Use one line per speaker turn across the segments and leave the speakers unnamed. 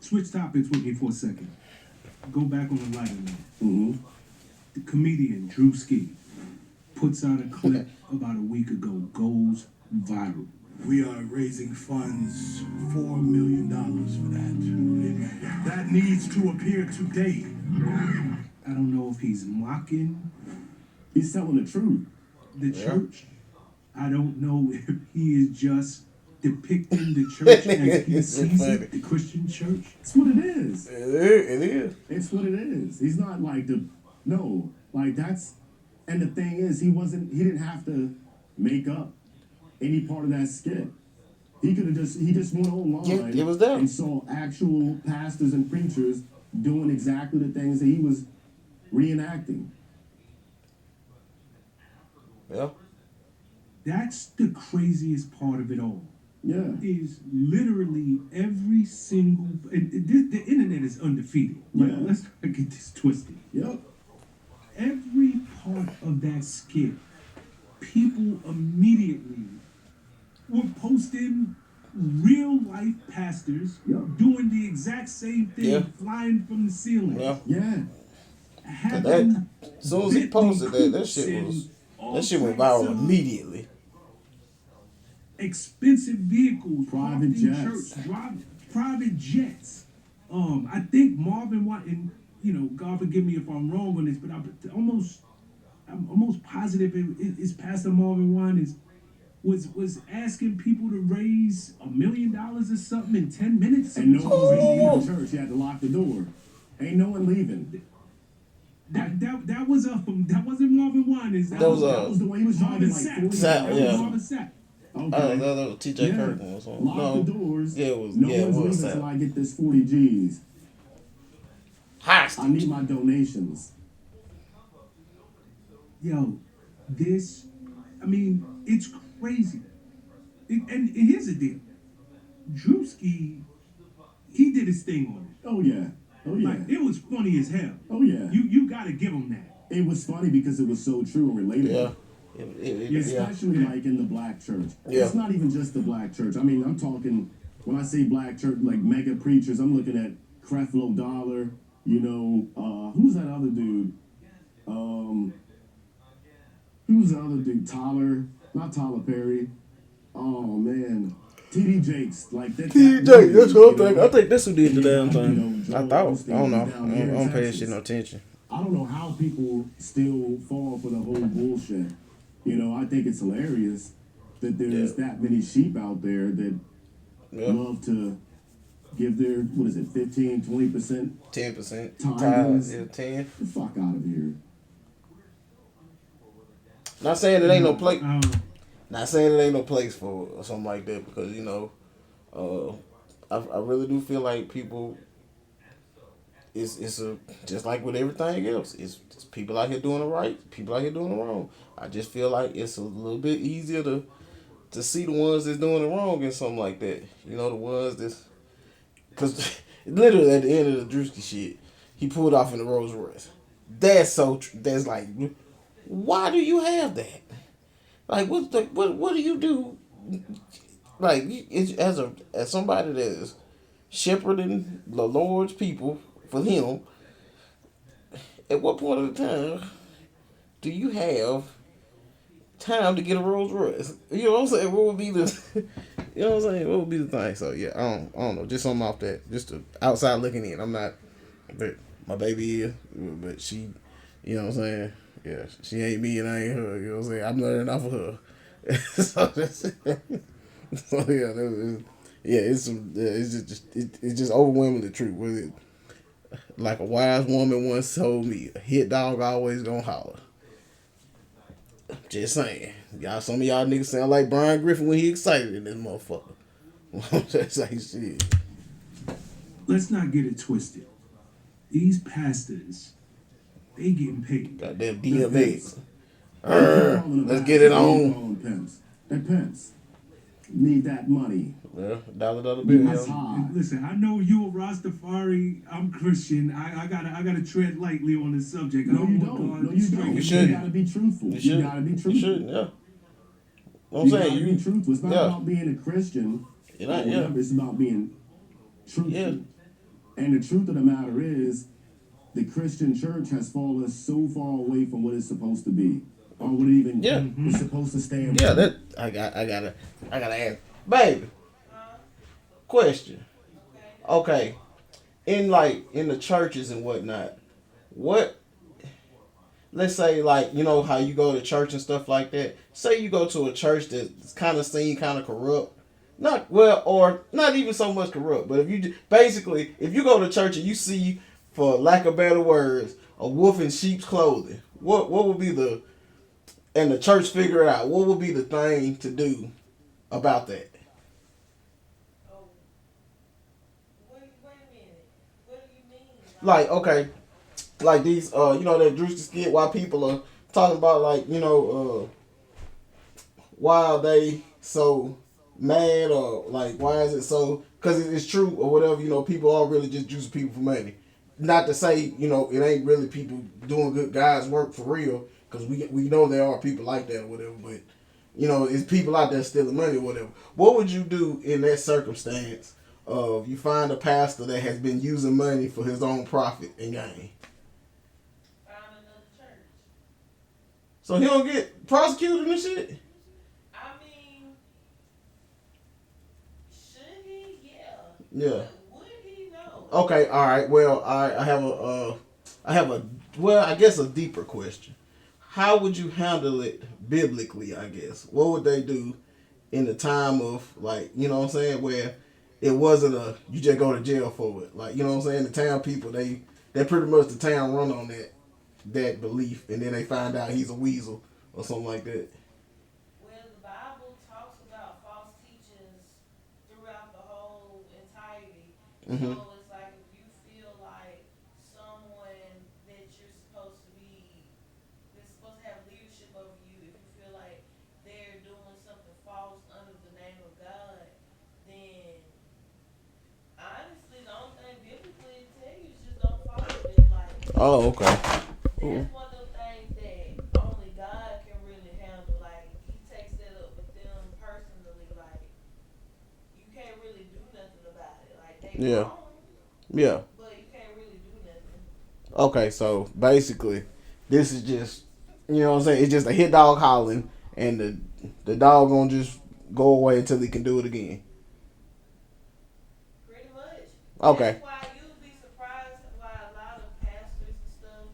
switch topics with me for a second. Go back on the lighter note. The comedian Druski'S puts out a clip about a week ago, goes viral.
We are raising funds, $4 million for that. That needs to appear today.
I don't know if he's mocking
He's telling the truth.
the church. I don't know if he is just depicting the church as he sees it, the Christian church.
It's what it is.
It is.
It's what it is. He's not like that's, and the thing is, he didn't have to make up any part of that skit. He just went online
Yeah, it was there.
and saw actual pastors and preachers doing exactly the things that he was reenacting.
Yeah.
That's the craziest part of it all.
Yeah.
Is literally every single the internet is undefeated. Right?
Yeah.
Let's not get this twisted.
Yep.
Every part of that skit, people immediately were posting real life pastors doing the exact same thing, flying from the ceiling.
Yeah.
Yeah.
Having
As soon as he posted that shit went viral immediately.
Expensive vehicles,
Private
jets, private jets. I think Marvin Wine, and God forgive me if I'm wrong on this, but I'm almost positive it's Pastor Marvin Wine was asking people to raise $1 million or something in 10 minutes.
And no one was leaving the church. You had to lock the door. Ain't no one leaving.
That wasn't Marvin Wine. That
was the way he was driving like 40
Marvin Sapp.
Okay.
That was T.J. Curtin or something.
Lock the doors.
Yeah, it was.
No
Yeah, it
one's
was
leaving
Sapp.
until I get this 40 G's.
Hostage.
I need my donations.
Yo, it's crazy. And here's the deal. Druski, he did his thing on it.
Oh, yeah. Oh, yeah.
Like, it was funny as hell.
Oh, yeah.
You gotta give him that.
It was funny because it was so true and relatable.
Yeah.
Especially like in the black church.
Yeah.
It's not even just the black church. I mean, I'm talking, when I say black church, like mega preachers, I'm looking at Creflo Dollar, who's that other dude? Who's the other dude? Not Tyler Perry. Oh, man. T.D. Jakes. Like that.
T.D. Jakes, that's what I'm thinking. I think that's who did the damn thing. I thought. I don't know. I don't pay that shit no attention.
I don't know how people still fall for the whole bullshit. I think it's hilarious that there's that many sheep out there that love to give their, 15, 20%?
10%.
Tithes.
Yeah, 10.
Get the fuck out of here.
Not saying it ain't no place. Not saying it ain't no place for or something like that because I really do feel like people. It's just like with everything else. It's people out here doing it right, people out here doing it wrong. I just feel like it's a little bit easier to see the ones that's doing it wrong and something like that. The ones that's because literally at the end of the Druski'S shit, he pulled off in the Rolls Royce. That's that's like, why do you have that? Like what do you do? Like it's, as somebody that is shepherding the Lord's people for him, at what point of the time do you have time to get a Rolls Royce? You know what I'm saying? What would be the What would be the thing? So yeah, I don't know. Just something off that. Just outside looking in. I'm not, but my baby is, but she, you know what I'm saying? Yeah, she ain't me and I ain't her. You know what I'm saying? I'm learning off of her. It's just overwhelmingly true. Was it like a wise woman once told me, a hit dog always gonna holler. Just saying. Some of y'all niggas sound like Brian Griffin when he excited in this motherfucker. Just like shit.
Let's not get it twisted. These pastors, they getting paid.
Goddamn DMX. Let's get it on.
Pimps. They're pimps. Need that money.
Well, dollar bill.
That's hard.
Listen, I know you a Rastafari. I'm Christian. I gotta tread lightly on this subject.
No, you don't. No, you don't. You gotta be truthful. You gotta be truthful.
You should, yeah.
You gotta be truthful. It's not about being a Christian. It's about being truthful.
Yeah.
And the truth of the matter is, the Christian church has fallen so far away from what it's supposed to be, or what it even is supposed to stand for.
Yeah, that I gotta ask, baby. Question. Okay, in the churches and whatnot, what? Let's say how you go to church and stuff like that. Say you go to a church that's kind of seen kind of corrupt. Not well, or not even so much corrupt, but if you go to church and you see, for lack of better words, a wolf in sheep's clothing, what would be and the church figure it out, what would be the thing to do about that?
Wait a minute. What do you mean?
Like, okay, like these, that Druski'S Skit, why people are talking about, why are they so mad, or why is it so, because it's true or whatever, people are really just juicing people for money. Not to say, it ain't really people doing good guys work for real, because we know there are people like that or whatever, but, it's people out there stealing money or whatever. What would you do in that circumstance of you find a pastor that has been using money for his own profit and gain?
Found another church.
So he don't get prosecuted and shit?
I mean, should he? Yeah.
Yeah.
Would he? No.
Okay, all right. Well, I have I guess a deeper question. How would you handle it biblically, I guess? What would they do in the time of, what I'm saying, where it wasn't you just go to jail for it? What I'm saying? The town people, they pretty much the town run on that belief, and then they find out he's a weasel or something like that.
Well, the Bible talks about false teachers throughout the whole entirety.
Mm-hmm.
So it's like if you feel like someone that that's supposed to have leadership over you, if you feel like they're doing something false under the name of God, then honestly, the only thing biblically it tell you is just don't follow them.
Oh, okay.
That's one of the things that only God can really handle. He takes that up with them personally. You can't really do nothing about it. They
Yeah.
wrong,
Yeah.
but you can't really do nothing.
Okay, so basically, this is just, what I'm saying? It's just a hit dog hollering, and the dog gonna just go away until he can do it again.
Pretty much.
Okay.
That's why you'd be surprised why a lot of pastors and stuff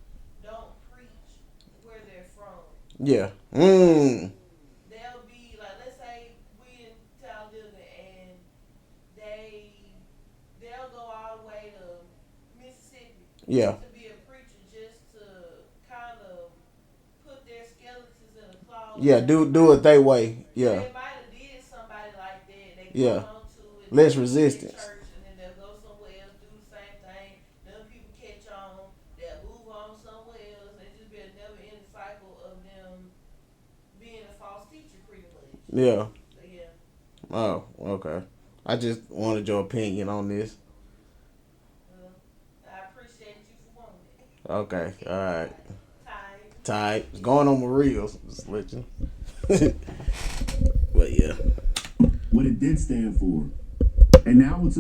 don't preach where they're from.
Yeah.
They'll be let's say we in Talladega and they'll go all the way to Mississippi.
Yeah.
To be a preacher, just to kind of put their skeletons in a closet.
Yeah. Do it they way. Yeah.
They might have did somebody like that. They
Yeah.
come on to it.
Less
they
resistance.
Church, and then they'll go somewhere else, do the same thing. Then people catch on. They'll move on somewhere else. It just be a never-ending cycle of them being a false teacher, pretty much.
Yeah.
So, yeah.
Oh, okay. I just wanted your opinion on this.
Well, I appreciate you for wanting it.
Okay. All right.
Tight.
It's going on my reels. Just let you. But yeah.
What it did stand for. And now it's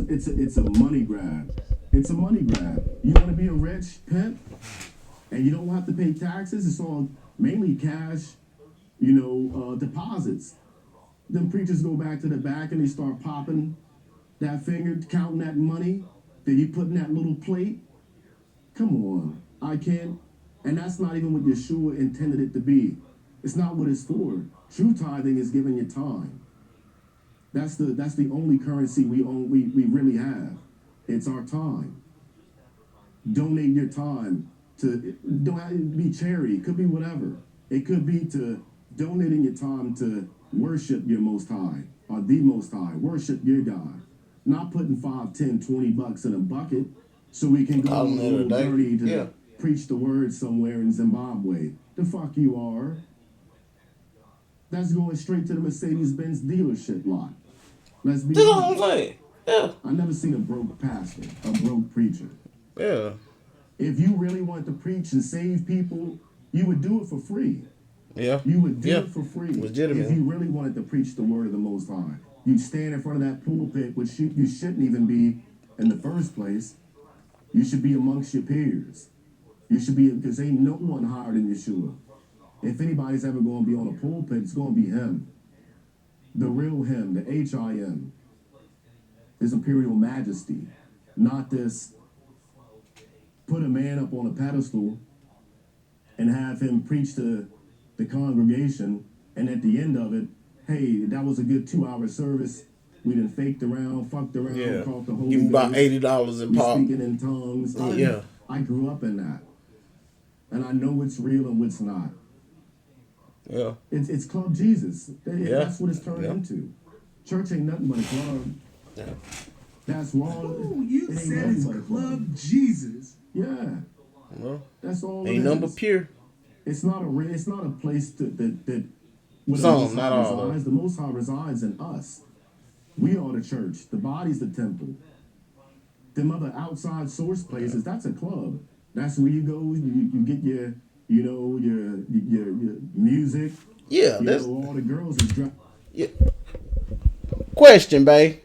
a money grab. It's a money grab. You want to be a rich pimp, and you don't have to pay taxes. It's all mainly cash, deposits. Them preachers go back to the back and they start popping that finger, counting that money that you put in that little plate. Come on, I can't. And that's not even what Yeshua intended it to be. It's not what it's for. True tithing is giving you time. That's the only currency we really have. It's our time. Donate your time to, don't have to be charity. It could be whatever. It could be to donating your time to worship your Most High, or the Most High. Worship your God. Not putting $5, $10, $20 in a bucket so we can go on a little journey to preach the word somewhere in Zimbabwe. The fuck you are. That's going straight to the Mercedes-Benz dealership lot. Let's be
That's what I'm
honest.
saying. Yeah.
I never seen a broke pastor, a broke preacher.
Yeah.
If you really want to preach and save people, you would do it for free.
Yeah.
You would do it for free.
Legitimate.
If you really wanted to preach the word of the Most High. You'd stand in front of that pulpit, which you shouldn't even be in the first place. You should be amongst your peers. You should be, because ain't no one higher than Yeshua. If anybody's ever going to be on a pulpit, it's going to be him. The real him, the H-I-M. His imperial majesty. Not this put a man up on a pedestal and have him preach to the congregation, and at the end of it, hey, that was a good 2-hour service. We done faked around, fucked around, caught the Holy
Give me about
Ghost.
$80 in
We
pop.
speaking in tongues.
Yeah.
I grew up in that. And I know what's real and what's not.
Yeah.
It's Club Jesus.
Yeah.
That's what it's turned into. Church ain't nothing but a club.
Yeah.
That's wrong.
Oh, you
It ain't
said
nothing
it's
but a
Club Jesus.
Yeah.
Well,
That's all it
ain't
is.
number pure.
It's not a place that where the
Some,
Most
not
High
all, though.
resides. The Most High resides in us. We are the church. The body's the temple. Them other outside source places, that's a club. That's where you go. You get your music.
Yeah,
You
that's
know, all the girls is dressed.
yeah. Question, babe.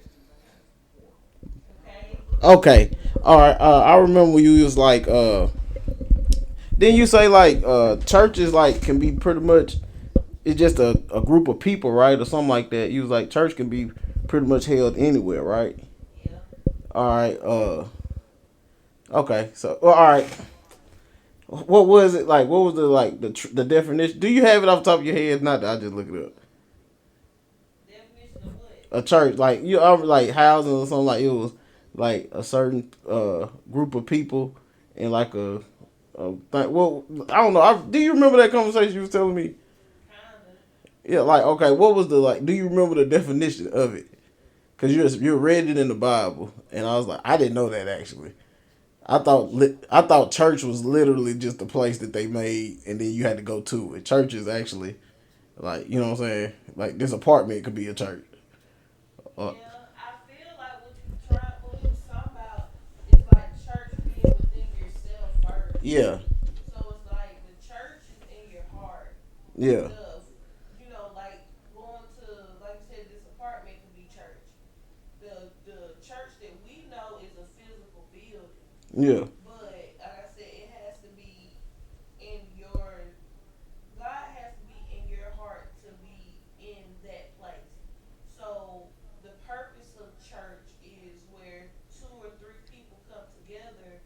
Okay. All right. I remember when you was like, didn't you say like churches like can be pretty much it's just a group of people, right, or something like that. You was like church can be pretty much held anywhere, right?
Yeah.
All right. Okay. So all right. What was it like? What was the definition? Do you have it off the top of your head? Not that I just look it up.
Definition of what?
A church, like you are like housing or something, like it was like a certain group of people and like a thing. Well, I don't know. Do you remember that conversation you was telling me?
Kinda.
Yeah, like okay, what was the like? Do you remember the definition of it? Cause you read it in the Bible, and I was like, I didn't know that actually. I thought church was literally just a place that they made, and then you had to go to it. Church is actually like you know what I'm saying. Like this apartment could be a church.
Yeah, I feel like what you was talking about is like church being within yourself first.
Yeah,
So it's like the church is in your heart.
yeah,
Like going to, like you said, this apartment could be church. The church that we know is a physical building.
yeah,
But like I said, it has to be in your God has to be in your heart to be in that place. So the purpose of church is where 2 or 3 people come together.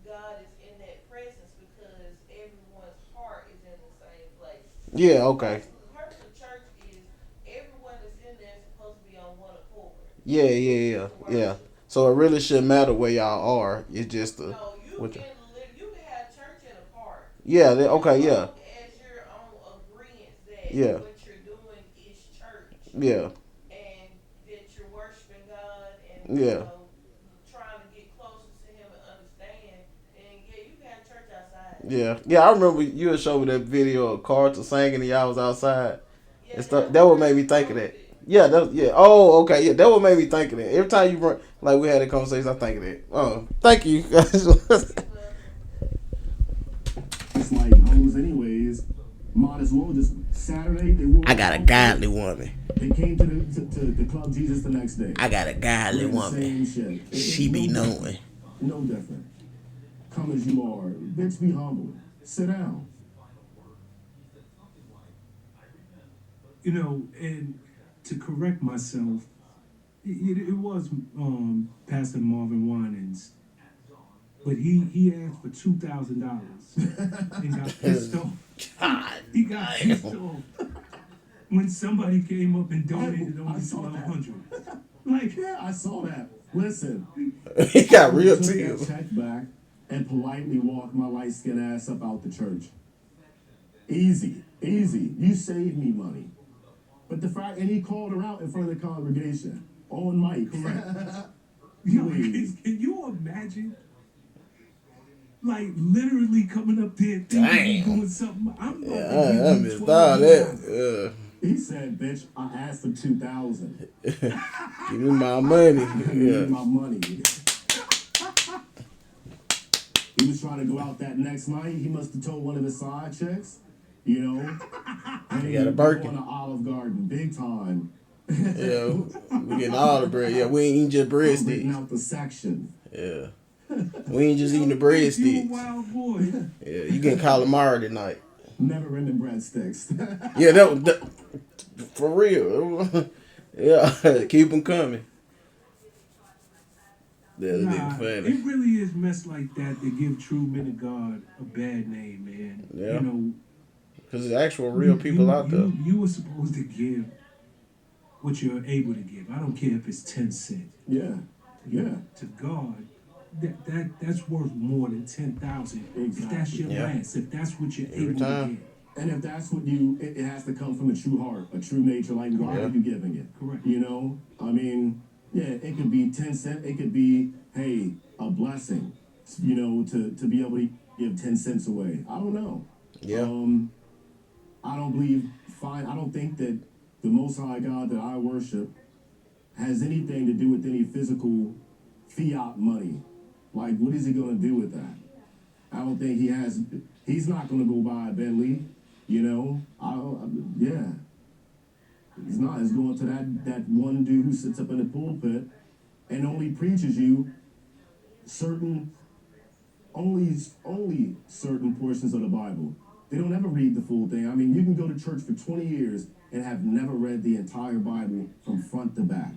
God is in that presence because everyone's heart is in the same place.
yeah. Okay.
The purpose of church is everyone that's in there is supposed to be on one accord.
Yeah. So it really shouldn't matter where y'all are. It's just the
No, you can have church in a park.
yeah. Okay. Yeah.
As you're on agreement that
Yeah.
what you're doing is church.
Yeah.
And that you're worshiping God and
Yeah.
trying to get closer to Him and understand. And yeah, you can have church outside.
Yeah. I remember you had showed me that video of Carter singing and y'all was outside
Yeah,
and stuff. That what made me think of that. Yeah. Yeah. Oh, okay. Yeah. That what made me think of that. Every time you run, like we had a conversation, I think of that. Oh, thank you.
It's like hoes anyways. Might as well just Saturday. They wore
I got a godly woman.
They came to the Club Jesus the next day.
I got a godly
Doing the
woman.
same shit.
She be knowing.
No different. Come as you are. Bitch, be humble. Sit down.
You know, and to correct myself, it was Pastor Marvin Winans, but he asked for $2,000 and got pissed off.
God.
He got pissed off when somebody came up and donated only
I saw that.
$1,200. Like,
Yeah, I saw that. Listen.
He got
I
real
took that
tears.
check back and politely walked my light-skinned ass up out the church. Easy. You saved me money. But the fact, and he called her out in front of the congregation on mic.
yo, can you imagine? Like literally coming up there thinking
Damn.
you're doing something. I'm
Yeah,
about to
I
give you
missed all
$1,200.
that.
He said, "Bitch, I asked for 2,000.
Give me my money.
Give me
Yeah.
my money." He was trying to go out that next night. He must have told one of his side chicks, you know,
He got a Birkin.
on the Olive Garden, big time.
Yeah. We getting all the bread. Yeah, we ain't eating just
Written
breadsticks.
out the section.
Yeah. We ain't just eating the
You a
breadsticks.
wild boy.
Yeah, you getting calamari tonight.
Never ending breadsticks.
Yeah, that for real. Yeah, keep them coming. That's
Nah,
funny.
it really is messed like that to give true men of God a bad name, man.
Yeah.
You know,
Because there's actual real people out there.
You were supposed to give what you're able to give. I don't care if it's 10 cents.
Yeah. Yeah.
To God, that's worth more than 10,000.
Exactly.
If that's your
Yeah.
last, if that's what you're
Every
able
time.
to give.
And if that's what it has to come from a true heart, a true nature. Like, why
Yeah.
are you giving it?
Correct.
You know, I mean, yeah, it could be 10 cents. It could be, hey, a blessing. You know, to be able to give 10 cents away. I don't know.
Yeah.
I don't believe. I don't think that the Most High God that I worship has anything to do with any physical fiat money. Like, what is he going to do with that? I don't think he has. He's not going to go buy a Bentley, you know. Yeah. He's not. He's going to that one dude who sits up in the pulpit and only preaches you only certain portions of the Bible. They don't ever read the full thing. I mean, you can go to church for 20 years and have never read the entire Bible from front to back.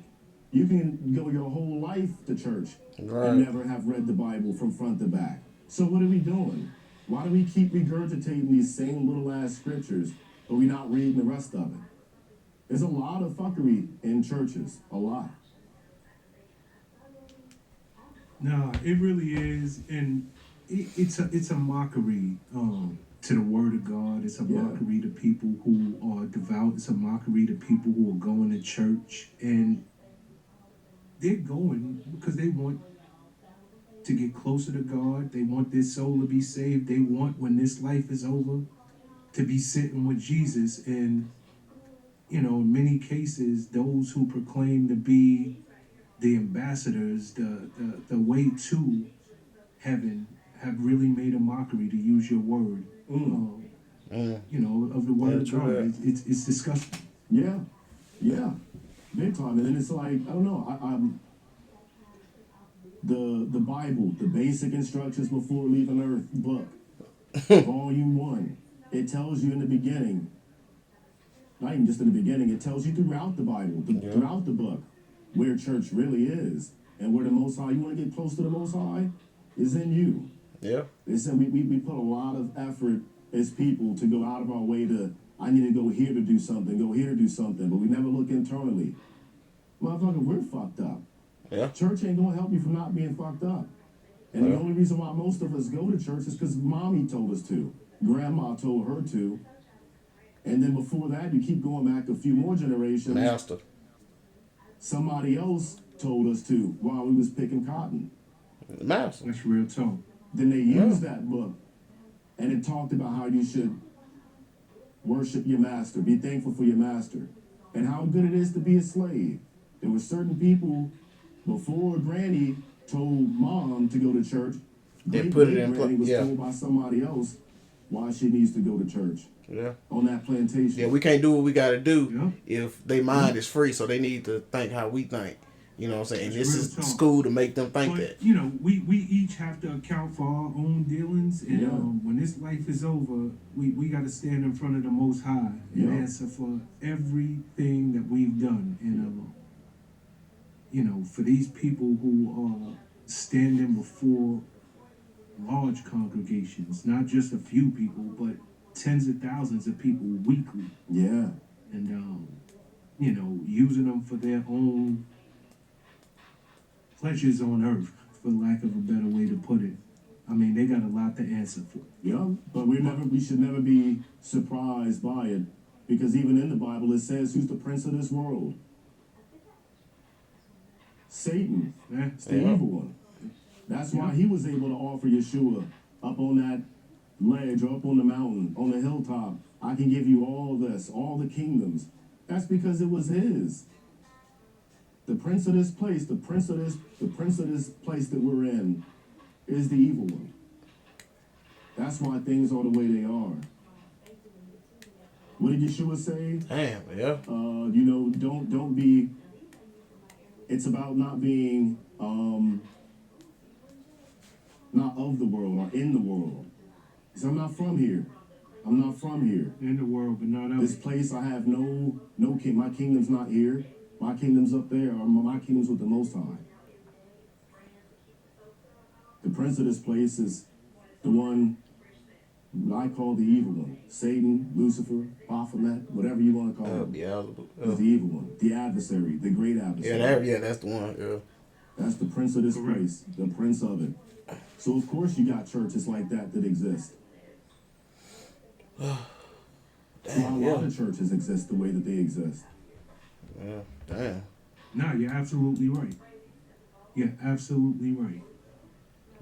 You can go your whole life to church
Right.
and never have read the Bible from front to back. So what are we doing? Why do we keep regurgitating these same little ass scriptures, but we're not reading the rest of it? There's a lot of fuckery in churches. A lot.
No, it really is, and it's a mockery to the word of God. It's a mockery to people who are devout. It's a mockery to people who are going to church, and they're going because they want to get closer to God. They want their soul to be saved. They want, when this life is over, to be sitting with Jesus. And you know, in many cases, those who proclaim to be the ambassadors, the way to heaven, have really made a mockery, to use your word. You know, of the word of God. It's disgusting.
Yeah, big time. And then it's like, I don't know. The Bible, the basic instructions before leaving Earth book, volume 1. It tells you in the beginning. Not even just in the beginning. It tells you throughout the Bible, throughout the book, where church really is, and where the Most High. You want to get close to the Most High, is in you.
Yeah.
Listen, we put a lot of effort as people to go out of our way to, I need to go here to do something, go here to do something, but we never look internally. Motherfucker, we're fucked up.
Yeah.
Church ain't gonna help you from not being fucked up. And the only reason why most of us go to church is because mommy told us to, grandma told her to, and then before that, you keep going back a few more generations.
Master.
Somebody else told us to while we was picking cotton.
Master.
That's real talk.
Then they used that book, and it talked about how you should worship your master, be thankful for your master, and how good it is to be a slave. There were certain people before Granny told Mom to go to church.
They put it in
Granny was
yeah.
told by somebody else why she needs to go to church.
Yeah.
On that plantation.
Yeah, we can't do what we got to do if their mind is free, so they need to think how we think. You know what I'm saying? And this is school to make them think that.
You know, we each have to account for our own dealings, and when this life is over, we got to stand in front of the Most High and answer for everything that we've done. And you know, for these people who are standing before large congregations, not just a few people, but tens of thousands of people weekly.
Yeah.
And you know, using them for their own pleasures on earth, for lack of a better way to put it. I mean, they got a lot to answer for.
Yeah, but we should never be surprised by it, because even in the Bible it says, who's the prince of this world? Satan. It's the evil one. That's why he was able to offer Yeshua up on that ledge or up on the mountain, on the hilltop. I can give you all this, all the kingdoms. That's because it was his. The prince of this place, the prince of this place that we're in is the evil one. That's why things are the way they are. What did Yeshua say?
Damn, yeah.
You know, don't be. It's about not being not of the world or in the world. Because I'm not from here. I'm not from here.
In the world, but not of
This
it.
place, I have no king. My kingdom's not here. My kingdom's up there, or my kingdom's with the Most High. The prince of this place is the one I call the evil one. Satan, Lucifer, Baphomet, whatever you want to call him. He's the evil one. The adversary, the great adversary.
That's the one. Yeah.
That's the prince of this
Correct.
place, the prince of it. So of course you got churches like that exist. That's why a lot of churches exist the way that they exist.
Yeah. Damn.
Nah, you're absolutely right. You're absolutely right.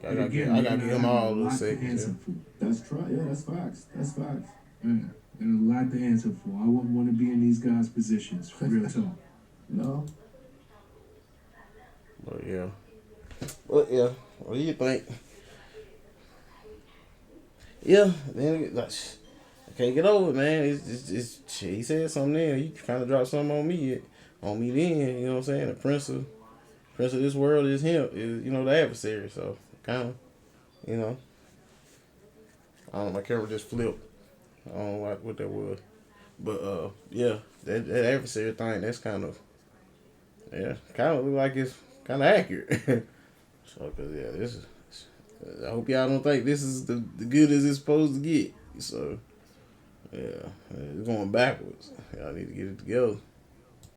I
And
gotta
again,
get
we're
him
gonna
all
have a
those
lot to
seconds.
answer for.
That's true. Yeah, that's facts. That's facts.
Yeah, and a lot to answer for. I wouldn't want to be in these guys' positions. Real talk.
No.
But yeah. What do you think? Yeah, then like, I can't get over it, man. It's shit. He said something there. He kind of dropped something on me. Then, you know what I'm saying? The prince of this world is him. Is the adversary. So kind of, I don't know. My camera just flipped. I don't know what that was, but yeah, that adversary thing. That's kind of look like it's kind of accurate. So, cause this is. I hope y'all don't think this is the good as it's supposed to get. So, yeah, it's going backwards. Y'all need to get it together.